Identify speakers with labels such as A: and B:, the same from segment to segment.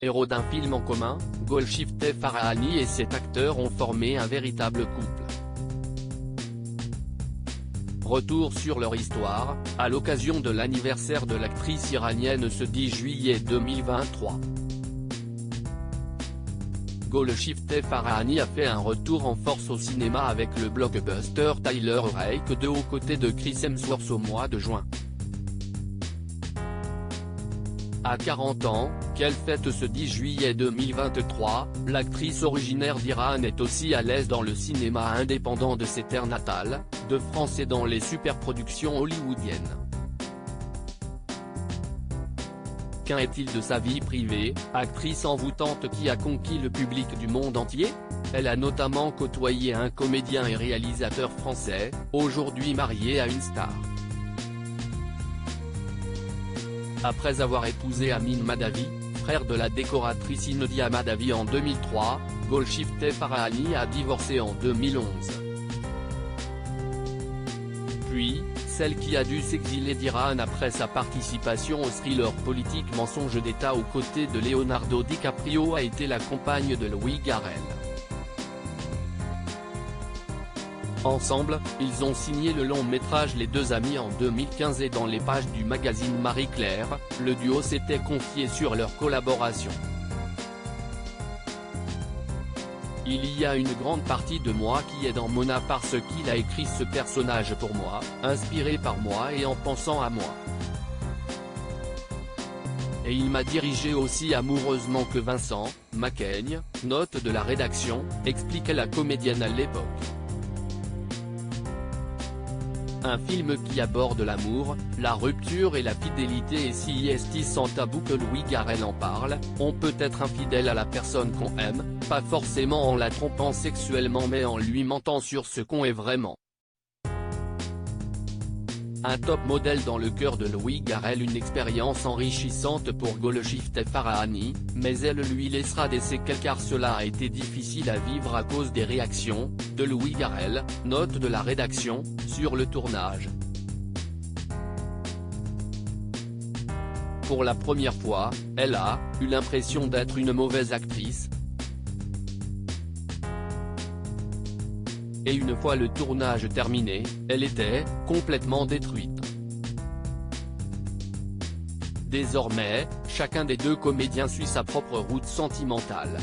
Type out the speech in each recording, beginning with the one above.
A: Héros d'un film en commun, Golshifteh Farahani et cet acteur ont formé un véritable couple. Retour sur leur histoire, à l'occasion de l'anniversaire de l'actrice iranienne ce 10 juillet 2023. Golshifteh Farahani a fait un retour en force au cinéma avec le blockbuster Tyler Rake 2 aux côtés de Chris Hemsworth au mois de juin. À 40 ans, qu'elle fête ce 10 juillet 2023, l'actrice originaire d'Iran est aussi à l'aise dans le cinéma indépendant de ses terres natales, de France et dans les superproductions hollywoodiennes. Qu'en est-il de sa vie privée, actrice envoûtante qui a conquis le public du monde entier? Elle a notamment côtoyé un comédien et réalisateur français, aujourd'hui marié à une star. Après avoir épousé Amin Mahdavi, frère de la décoratrice Inodia Mahdavi en 2003, Golshifteh Farahani a divorcé en 2011. Puis, celle qui a dû s'exiler d'Iran après sa participation au thriller politique Mensonge d'État aux côtés de Leonardo DiCaprio a été la compagne de Louis Garrel. Ensemble, ils ont signé le long métrage Les Deux Amis en 2015 et dans les pages du magazine Marie Claire, le duo s'était confié sur leur collaboration. Il y a une grande partie de moi qui est dans Mona parce qu'il a écrit ce personnage pour moi, inspiré par moi et en pensant à moi. Et il m'a dirigé aussi amoureusement que Vincent Macaigne, note de la rédaction, expliquait la comédienne à l'époque. Un film qui aborde l'amour, la rupture et la fidélité et si est sans tabou que Louis Garrel en parle, on peut être infidèle à la personne qu'on aime, pas forcément en la trompant sexuellement mais en lui mentant sur ce qu'on est vraiment. Un top modèle dans le cœur de Louis Garrel, une expérience enrichissante pour Golshifteh Farahani, mais elle lui laissera des séquelles car cela a été difficile à vivre à cause des réactions de Louis Garrel, note de la rédaction, sur le tournage. Pour la première fois, elle a eu l'impression d'être une mauvaise actrice. Et une fois le tournage terminé, elle était complètement détruite. Désormais, chacun des deux comédiens suit sa propre route sentimentale.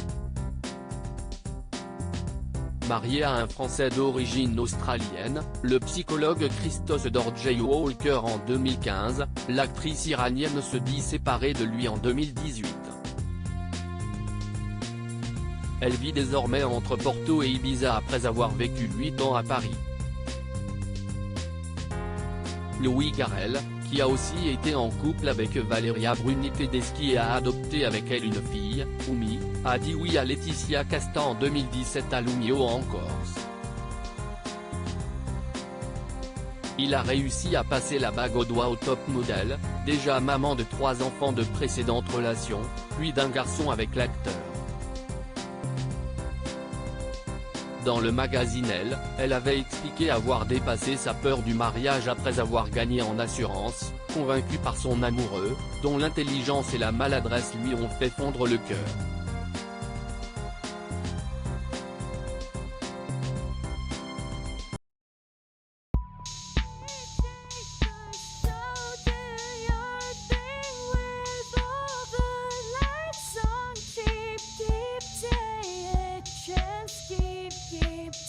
A: Mariée à un Français d'origine australienne, le psychologue Christos Dorjei Walker en 2015, l'actrice iranienne se dit séparée de lui en 2018. Elle vit désormais entre Porto et Ibiza après avoir vécu 8 ans à Paris. Louis Garrel, qui a aussi été en couple avec Valeria Bruni Tedeschi et a adopté avec elle une fille, Oumi, a dit oui à Laetitia Casta en 2017 à Lumio en Corse. Il a réussi à passer la bague au doigt au top modèle, déjà maman de 3 enfants de précédentes relations, puis d'un garçon avec l'acteur. Dans le magazine Elle avait expliqué avoir dépassé sa peur du mariage après avoir gagné en assurance, convaincue par son amoureux, dont l'intelligence et la maladresse lui ont fait fondre le cœur.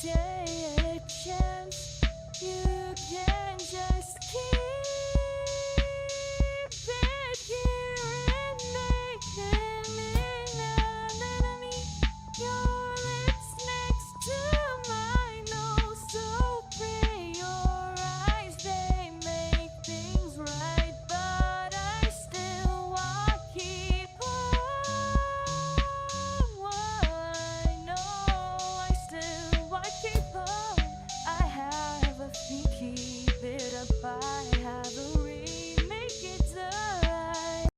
B: Yeah.